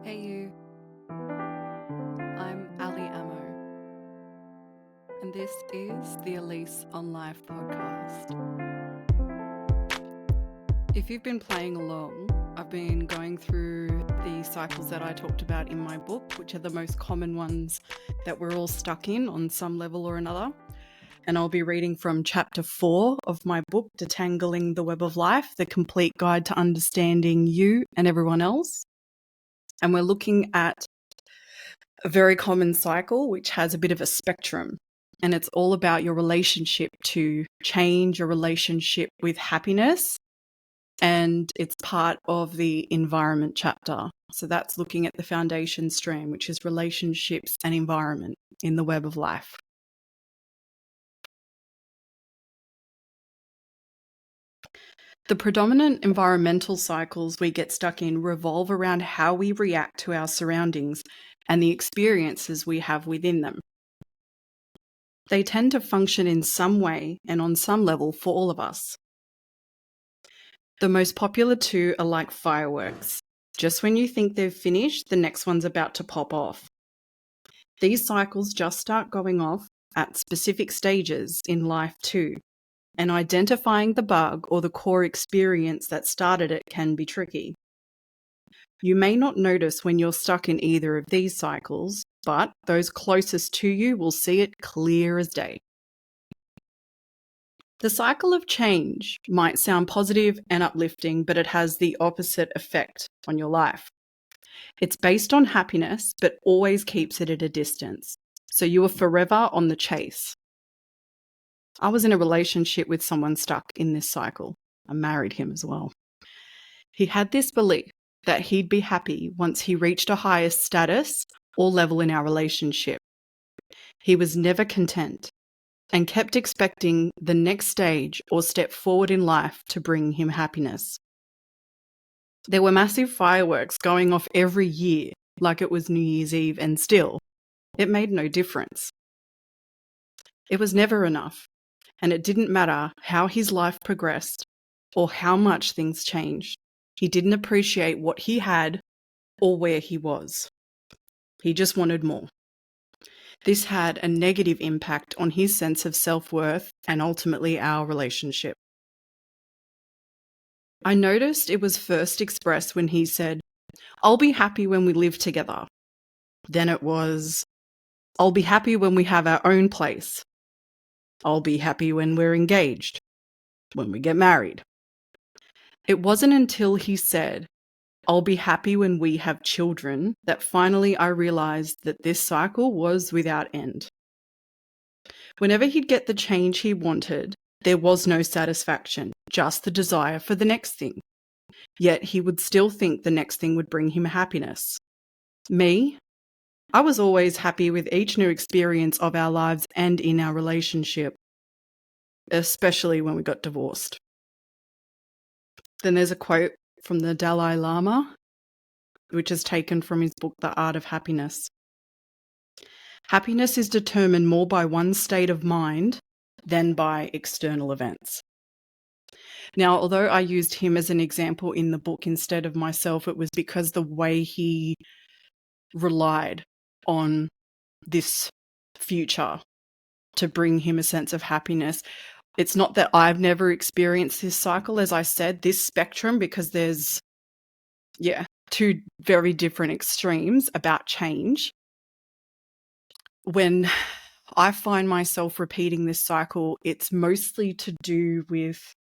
Hey you, I'm Ali Amo, and this is the A Lease On Life podcast. If you've been playing along, I've been going through the cycles that I talked about in my book, which are the most common ones that we're all stuck in on some level or another. And I'll be reading from chapter 4 of my book, Detangling the Web of Life, the complete guide to understanding you and everyone else. And we're looking at a very common cycle, which has a bit of a spectrum. And it's all about your relationship to change, your relationship with happiness. And it's part of the environment chapter. So that's looking at the foundation strand, which is relationships and environment in the web of life. The predominant environmental cycles we get stuck in revolve around how we react to our surroundings and the experiences we have within them. They tend to function in some way and on some level for all of us. The most popular two are like fireworks. Just when you think they've finished, the next one's about to pop off. These cycles just start going off at specific stages in life too, and identifying the bug or the core experience that started it can be tricky. You may not notice when you're stuck in either of these cycles, but those closest to you will see it clear as day. The cycle of change might sound positive and uplifting, but it has the opposite effect on your life. It's based on happiness, but always keeps it at a distance. So you are forever on the chase. I was in a relationship with someone stuck in this cycle. I married him as well. He had this belief that he'd be happy once he reached a higher status or level in our relationship. He was never content and kept expecting the next stage or step forward in life to bring him happiness. There were massive fireworks going off every year, like it was New Year's Eve, and still, it made no difference. It was never enough, and it didn't matter how his life progressed or how much things changed. He didn't appreciate what he had or where he was. He just wanted more. This had a negative impact on his sense of self-worth and ultimately our relationship. I noticed it was first expressed when he said, "I'll be happy when we live together." Then it was, "I'll be happy when we have our own place." "I'll be happy when we're engaged, when we get married." It wasn't until he said, "I'll be happy when we have children," that finally I realized that this cycle was without end. Whenever he'd get the change he wanted, there was no satisfaction, just the desire for the next thing. Yet he would still think the next thing would bring him happiness. Me? I was always happy with each new experience of our lives and in our relationship, especially when we got divorced. Then there's a quote from the Dalai Lama, which is taken from his book, The Art of Happiness. "Happiness is determined more by one's state of mind than by external events." Now, although I used him as an example in the book instead of myself, it was because the way he relied on this future to bring him a sense of happiness. It's not that I've never experienced this cycle, as I said, this spectrum, because there's, two very different extremes about change. When I find myself repeating this cycle, it's mostly to do with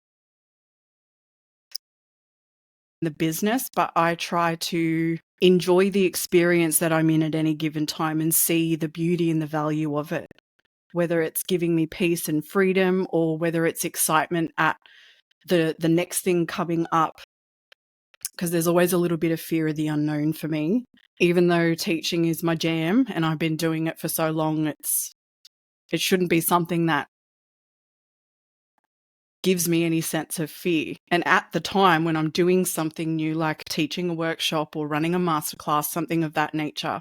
the business, but I try to enjoy the experience that I'm in at any given time and see the beauty and the value of it, whether it's giving me peace and freedom or whether it's excitement at the next thing coming up, because there's always a little bit of fear of the unknown for me. Even though teaching is my jam and I've been doing it for so long, it shouldn't be something that gives me any sense of fear. And at the time when I'm doing something new, like teaching a workshop or running a masterclass, something of that nature,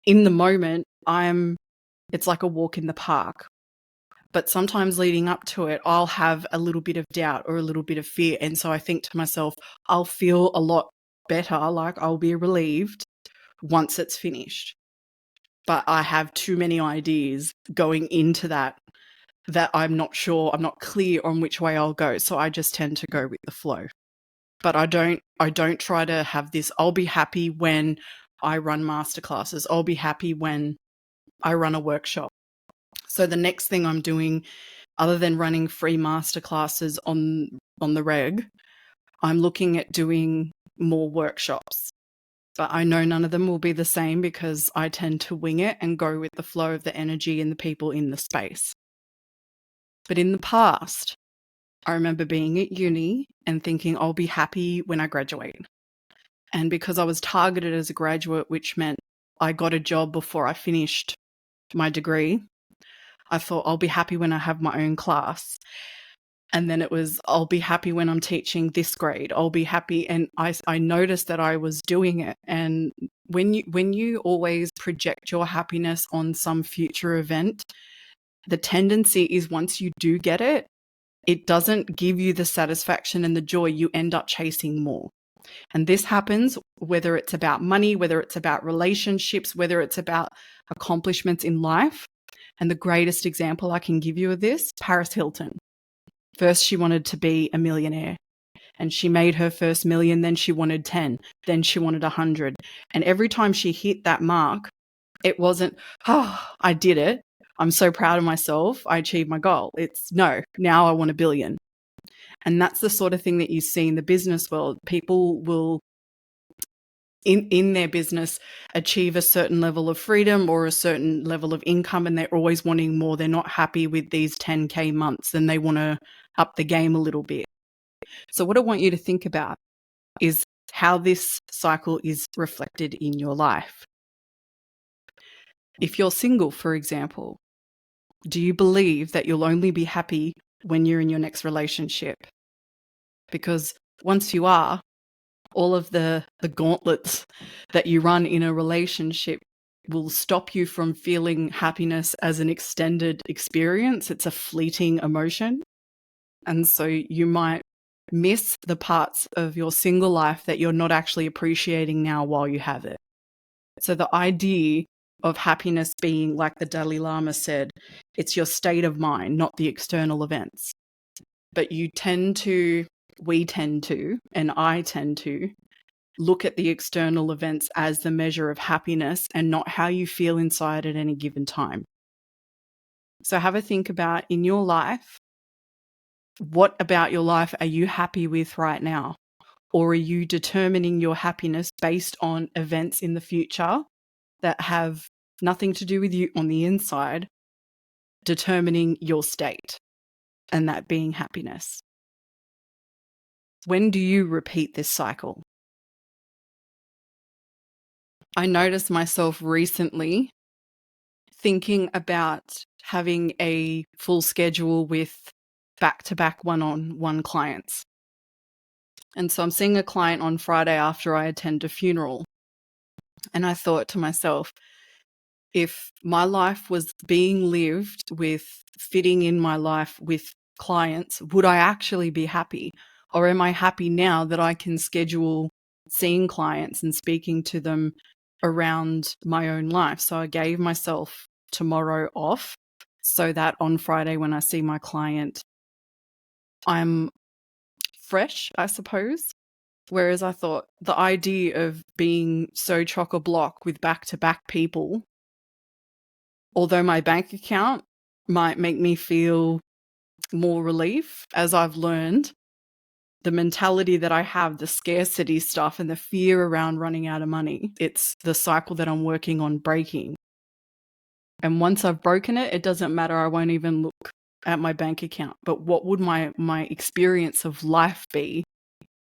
in the moment, it's like a walk in the park. But sometimes leading up to it, I'll have a little bit of doubt or a little bit of fear. And so I think to myself, I'll feel a lot better, like I'll be relieved once it's finished. But I have too many ideas going into that I'm not sure, I'm not clear on which way I'll go. So I just tend to go with the flow. But I don't try to have this, I'll be happy when I run masterclasses. I'll be happy when I run a workshop. So the next thing I'm doing, other than running free masterclasses on the reg, I'm looking at doing more workshops. But I know none of them will be the same because I tend to wing it and go with the flow of the energy and the people in the space. But in the past, I remember being at uni and thinking I'll be happy when I graduate. And because I was targeted as a graduate, which meant I got a job before I finished my degree, I thought I'll be happy when I have my own class. And then it was, I'll be happy when I'm teaching this grade. I'll be happy. And I noticed that I was doing it. And when you always project your happiness on some future event, the tendency is once you do get it, it doesn't give you the satisfaction and the joy. You end up chasing more. And this happens whether it's about money, whether it's about relationships, whether it's about accomplishments in life. And the greatest example I can give you of this, Paris Hilton. First, she wanted to be a millionaire and she made her first million. Then she wanted 10. Then she wanted 100. And every time she hit that mark, it wasn't, oh, I did it. I'm so proud of myself. I achieved my goal. It's no, now I want a billion. And that's the sort of thing that you see in the business world. People will, in their business, achieve a certain level of freedom or a certain level of income, and they're always wanting more. They're not happy with these 10K months, and they want to up the game a little bit. So what I want you to think about is how this cycle is reflected in your life. If you're single, for example, do you believe that you'll only be happy when you're in your next relationship? Because once you are, all of the gauntlets that you run in a relationship will stop you from feeling happiness as an extended experience. It's a fleeting emotion. And so you might miss the parts of your single life that you're not actually appreciating now while you have it. So the idea of happiness being, like the Dalai Lama said, it's your state of mind, not the external events. But we tend to, and I tend to, look at the external events as the measure of happiness and not how you feel inside at any given time. So have a think about, in your life, what about your life are you happy with right now? Or are you determining your happiness based on events in the future that have nothing to do with you on the inside, determining your state, and that being happiness? When do you repeat this cycle? I noticed myself recently thinking about having a full schedule with back-to-back one-on-one clients. And so I'm seeing a client on Friday after I attend a funeral. And I thought to myself, if my life was being lived with fitting in my life with clients, would I actually be happy? Or am I happy now that I can schedule seeing clients and speaking to them around my own life? So I gave myself tomorrow off so that on Friday when I see my client, I'm fresh, I suppose. Whereas I thought the idea of being so chock-a-block with back-to-back people, although my bank account might make me feel more relief, as I've learned, the mentality that I have, the scarcity stuff and the fear around running out of money, it's the cycle that I'm working on breaking. And once I've broken it, it doesn't matter. I won't even look at my bank account. But what would my experience of life be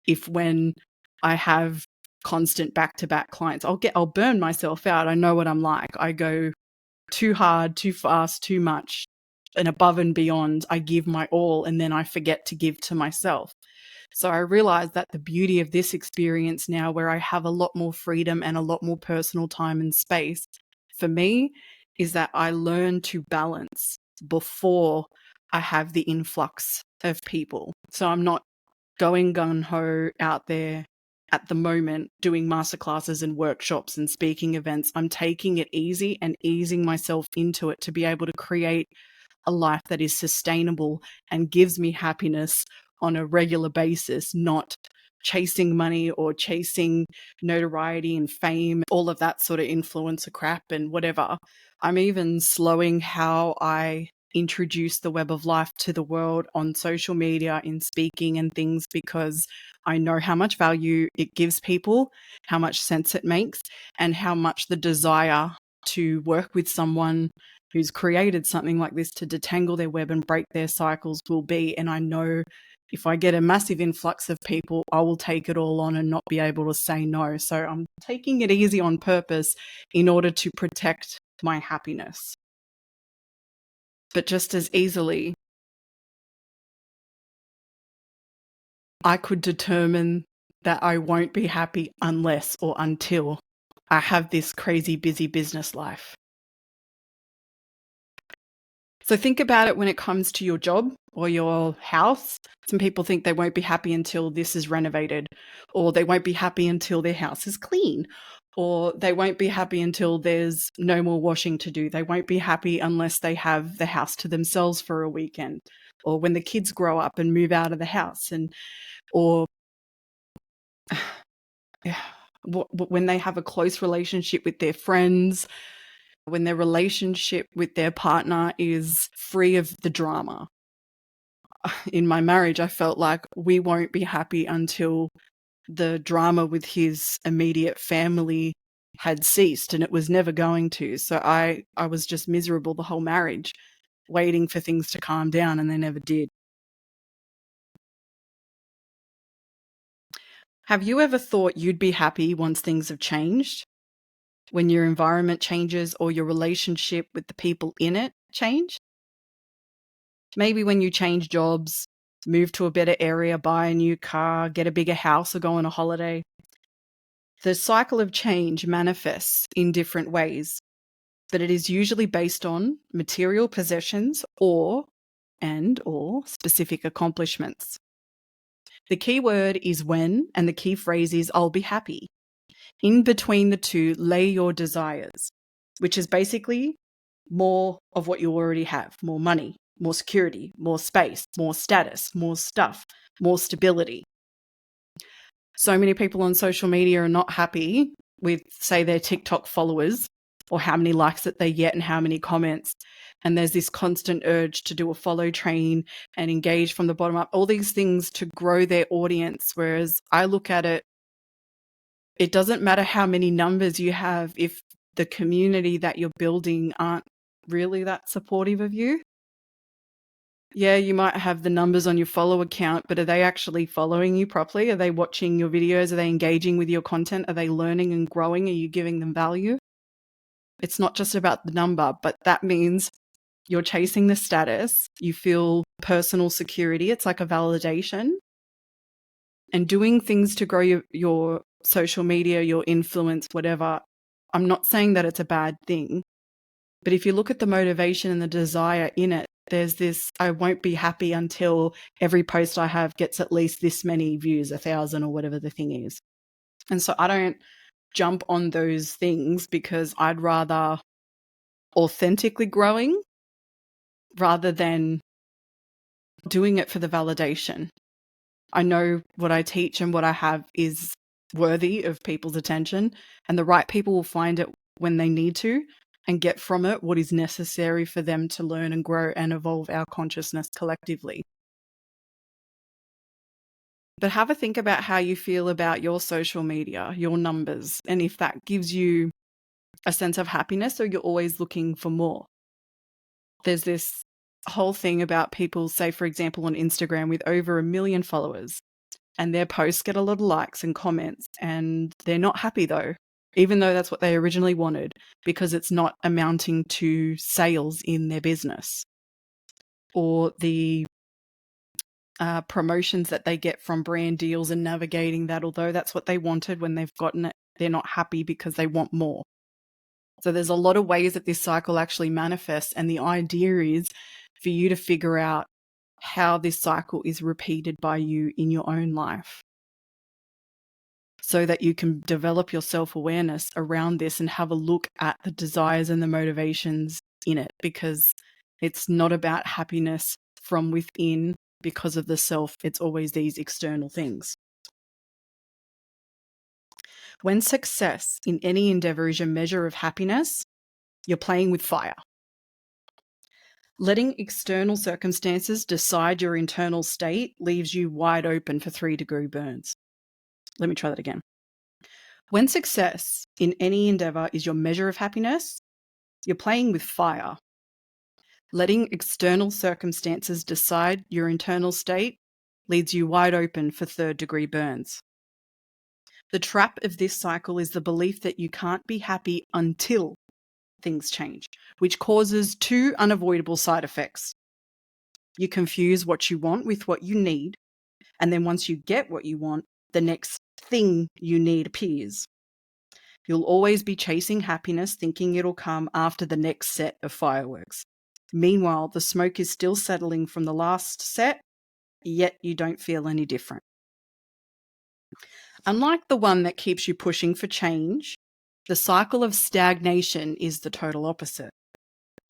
if, when I have constant back-to-back clients, I'll burn myself out. I know what I'm like. I go too hard, too fast, too much, and above and beyond. I give my all and then I forget to give to myself. So I realized that the beauty of this experience now, where I have a lot more freedom and a lot more personal time and space for me, is that I learn to balance before I have the influx of people. So I'm not going gung-ho out there at the moment doing masterclasses and workshops and speaking events. I'm taking it easy and easing myself into it to be able to create a life that is sustainable and gives me happiness on a regular basis, not chasing money or chasing notoriety and fame, all of that sort of influencer crap and whatever. I'm even slowing how I introduce the web of life to the world on social media, in speaking and things, because I know how much value it gives people, how much sense it makes, and how much the desire to work with someone who's created something like this to detangle their web and break their cycles will be. And I know if I get a massive influx of people, I will take it all on and not be able to say no. So I'm taking it easy on purpose in order to protect my happiness. But just as easily, I could determine that I won't be happy unless or until I have this crazy busy business life. So think about it when it comes to your job or your house. Some people think they won't be happy until this is renovated, or they won't be happy until their house is clean, or they won't be happy until there's no more washing to do. They won't be happy unless they have the house to themselves for a weekend, or when the kids grow up and move out of the house, or when they have a close relationship with their friends, when their relationship with their partner is free of the drama. In my marriage, I felt like we won't be happy until the drama with his immediate family had ceased, and it was never going to. So I was just miserable the whole marriage, waiting for things to calm down, and they never did. Have you ever thought you'd be happy once things have changed? When your environment changes or your relationship with the people in it change? Maybe when you change jobs, move to a better area, buy a new car, get a bigger house, or go on a holiday. The cycle of change manifests in different ways, but it is usually based on material possessions or specific accomplishments. The key word is when, and the key phrase is I'll be happy. In between the two lay your desires, which is basically more of what you already have: more money, more security, more space, more status, more stuff, more stability. So many people on social media are not happy with, say, their TikTok followers, or how many likes that they get and how many comments. And there's this constant urge to do a follow train and engage from the bottom up, all these things to grow their audience. Whereas I look at it, it doesn't matter how many numbers you have if the community that you're building aren't really that supportive of you. Yeah, you might have the numbers on your follow account, but are they actually following you properly? Are they watching your videos? Are they engaging with your content? Are they learning and growing? Are you giving them value? It's not just about the number, but that means you're chasing the status. You feel personal security. It's like a validation. And doing things to grow your social media, your influence, whatever. I'm not saying that it's a bad thing, but if you look at the motivation and the desire in it, there's this, I won't be happy until every post I have gets at least this many views, 1,000 or whatever the thing is. And so I don't jump on those things because I'd rather authentically growing rather than doing it for the validation. I know what I teach and what I have is worthy of people's attention, and the right people will find it when they need to and get from it what is necessary for them to learn and grow and evolve our consciousness collectively. But have a think about how you feel about your social media, your numbers, and if that gives you a sense of happiness or you're always looking for more. There's this whole thing about people, say, for example, on Instagram with over 1 million followers, and their posts get a lot of likes and comments, and they're not happy though, even though that's what they originally wanted, because it's not amounting to sales in their business or the promotions that they get from brand deals and navigating that. Although that's what they wanted when they've gotten it, they're not happy because they want more. So there's a lot of ways that this cycle actually manifests, and the idea is for you to figure out how this cycle is repeated by you in your own life. so that you can develop your self-awareness around this and have a look at the desires and the motivations in it, because it's not about happiness from within because of the self. It's always these external things. When success in any endeavor is your measure of happiness, you're playing with fire. Letting external circumstances decide your internal state leaves you wide open for 3-degree burns. Let me try that again. When success in any endeavor is your measure of happiness, you're playing with fire. Letting external circumstances decide your internal state leaves you wide open for 3rd-degree burns. The trap of this cycle is the belief that you can't be happy until things change, which causes 2 unavoidable side effects. You confuse what you want with what you need, and then once you get what you want, the next thing you need appears. You'll always be chasing happiness, thinking it'll come after the next set of fireworks. Meanwhile, the smoke is still settling from the last set, yet you don't feel any different. Unlike the one that keeps you pushing for change, the cycle of stagnation is the total opposite.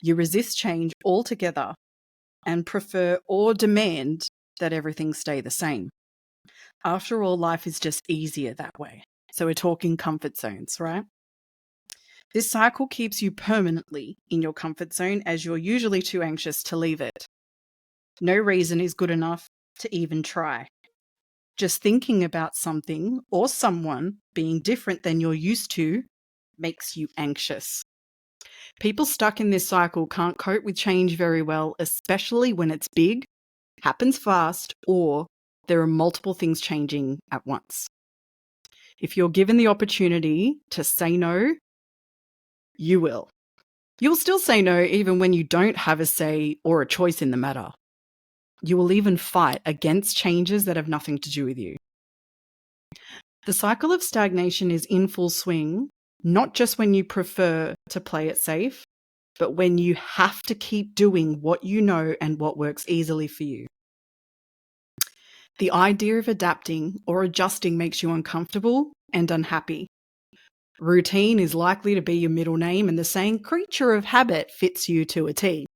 You resist change altogether and prefer or demand that everything stay the same. After all, life is just easier that way. So we're talking comfort zones, right? This cycle keeps you permanently in your comfort zone as you're usually too anxious to leave it. No reason is good enough to even try. Just thinking about something or someone being different than you're used to makes you anxious. People stuck in this cycle can't cope with change very well, especially when it's big, happens fast, or there are multiple things changing at once. If you're given the opportunity to say no, you will. You'll still say no even when you don't have a say or a choice in the matter. You will even fight against changes that have nothing to do with you. The cycle of stagnation is in full swing, not just when you prefer to play it safe, but when you have to keep doing what you know and what works easily for you. The idea of adapting or adjusting makes you uncomfortable and unhappy. Routine is likely to be your middle name, and the saying creature of habit fits you to a T.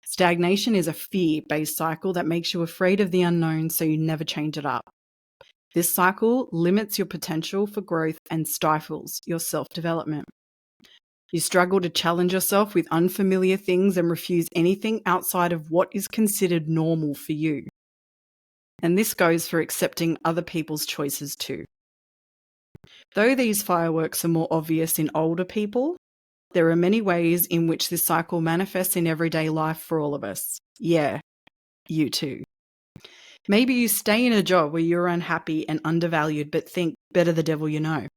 Stagnation is a fear-based cycle that makes you afraid of the unknown, so you never change it up. This cycle limits your potential for growth and stifles your self-development. You struggle to challenge yourself with unfamiliar things and refuse anything outside of what is considered normal for you. And this goes for accepting other people's choices too. Though these fireworks are more obvious in older people, there are many ways in which this cycle manifests in everyday life for all of us. Yeah, you too. Maybe you stay in a job where you're unhappy and undervalued, but think, better the devil you know.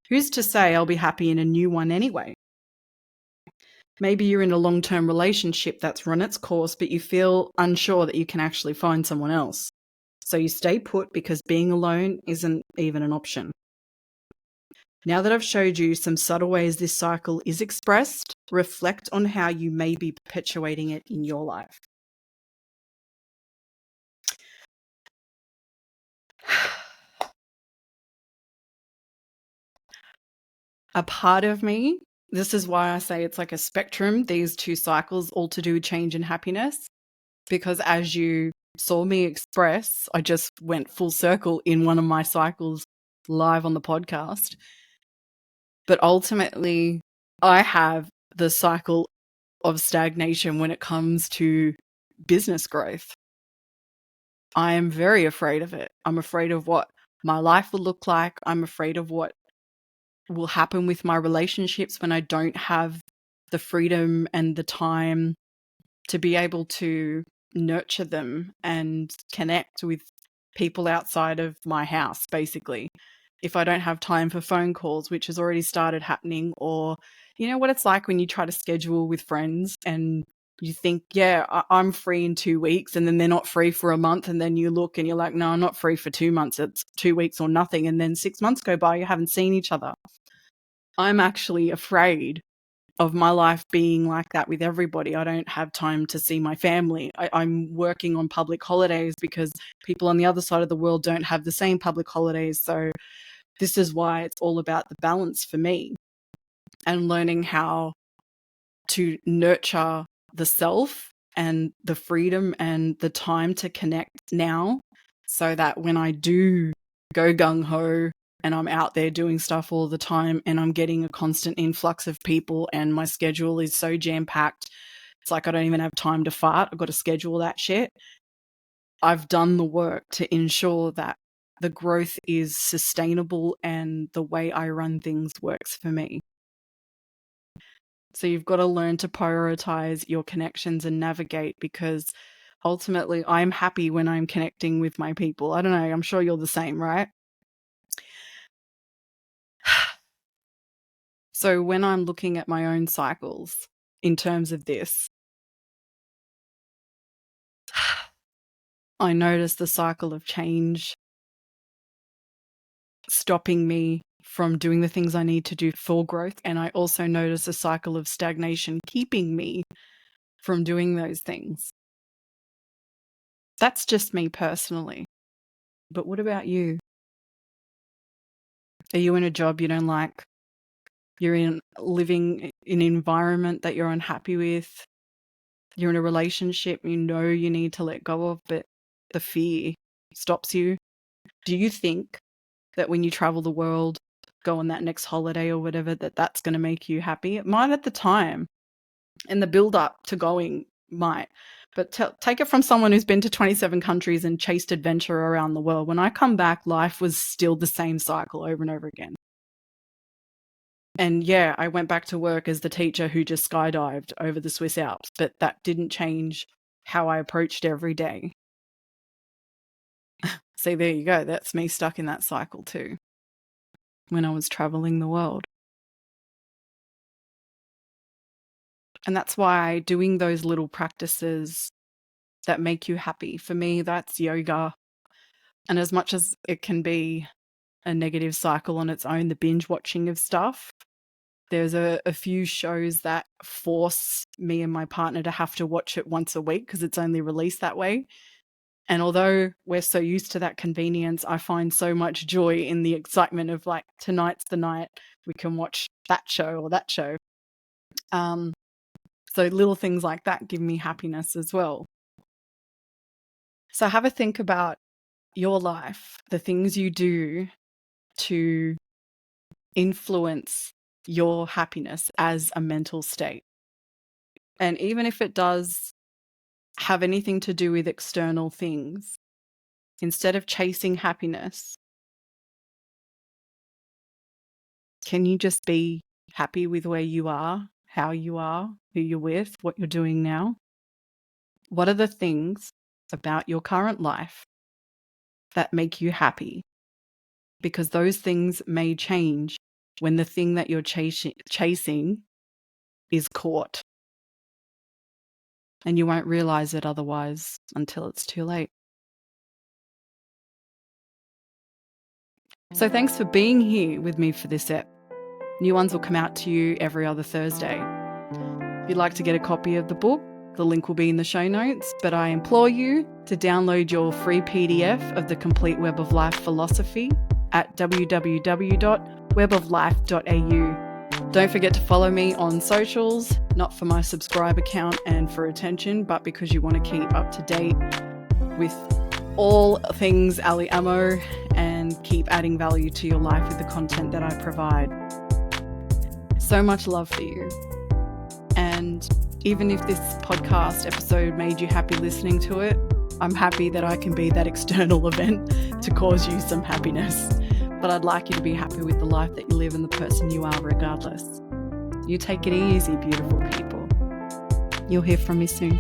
Who's to say I'll be happy in a new one anyway? Maybe you're in a long-term relationship that's run its course, but you feel unsure that you can actually find someone else. So you stay put because being alone isn't even an option. Now that I've showed you some subtle ways this cycle is expressed, reflect on how you may be perpetuating it in your life. A part of me, this is why I say it's like a spectrum, these 2 cycles, all to do with change and happiness, because as you saw me express, I just went full circle in one of my cycles live on the podcast. But ultimately, I have the cycle of stagnation when it comes to business growth. I am very afraid of it. I'm afraid of what my life will look like. I'm afraid of what will happen with my relationships when I don't have the freedom and the time to be able to nurture them and connect with people outside of my house, basically. If I don't have time for phone calls, which has already started happening, or you know what it's like when you try to schedule with friends and you think, yeah, I'm free in 2 weeks, and then they're not free for a month, and then you look and you're like, no, I'm not free for 2 months. It's 2 weeks or nothing. And then 6 months go by, you haven't seen each other. I'm actually afraid of my life being like that with everybody. I don't have time to see my family. I'm working on public holidays because people on the other side of the world don't have the same public holidays. So This is why it's all about the balance for me, and learning how to nurture the self and the freedom and the time to connect now, so that when I do go gung-ho and I'm out there doing stuff all the time and I'm getting a constant influx of people and my schedule is so jam-packed, it's like I don't even have time to fart. I've got to schedule that shit. I've done the work to ensure that the growth is sustainable and the way I run things works for me. So you've got to learn to prioritize your connections and navigate, because ultimately I'm happy when I'm connecting with my people. I don't know, I'm sure you're the same, right? So when I'm looking at my own cycles in terms of this, I notice the cycle of change stopping me from doing the things I need to do for growth. And I also notice a cycle of stagnation keeping me from doing those things. That's just me personally. But what about you? Are you in a job you don't like? You're living in an environment that you're unhappy with? You're in a relationship you know you need to let go of, but the fear stops you? Do you think that when you travel the world, go on that next holiday or whatever, that's going to make you happy? It might at the time, and the build up to going might. But take it from someone who's been to 27 countries and chased adventure around the world. When I come back, life was still the same cycle over and over again. And yeah, I went back to work as the teacher who just skydived over the Swiss Alps, but that didn't change how I approached every day. See, there you go. That's me stuck in that cycle too, when I was traveling the world. And that's why doing those little practices that make you happy, for me, that's yoga. And as much as it can be a negative cycle on its own, the binge watching of stuff, there's a few shows that force me and my partner to have to watch it once a week because it's only released that way. And although we're so used to that convenience, I find so much joy in the excitement of like, tonight's the night we can watch that show or that show. So little things like that give me happiness as well. So have a think about your life, the things you do to influence your happiness as a mental state. And even if it does have anything to do with external things, instead of chasing happiness, can you just be happy with where you are, how you are, who you're with, what you're doing now? What are the things about your current life that make you happy? Because those things may change when the thing that you're chasing is caught. And you won't realize it otherwise until it's too late. So thanks for being here with me for this ep. New ones will come out to you every other Thursday. If you'd like to get a copy of the book, the link will be in the show notes, but I implore you to download your free PDF of the Complete Web of Life philosophy at www.weboflife.au. Don't forget to follow me on socials, not for my subscribe account and for attention, but because you want to keep up to date with all things Ali Ammo and keep adding value to your life with the content that I provide. So much love for you. And even if this podcast episode made you happy listening to it, I'm happy that I can be that external event to cause you some happiness. But I'd like you to be happy with the life that you live and the person you are regardless. You take it easy, beautiful people. You'll hear from me soon.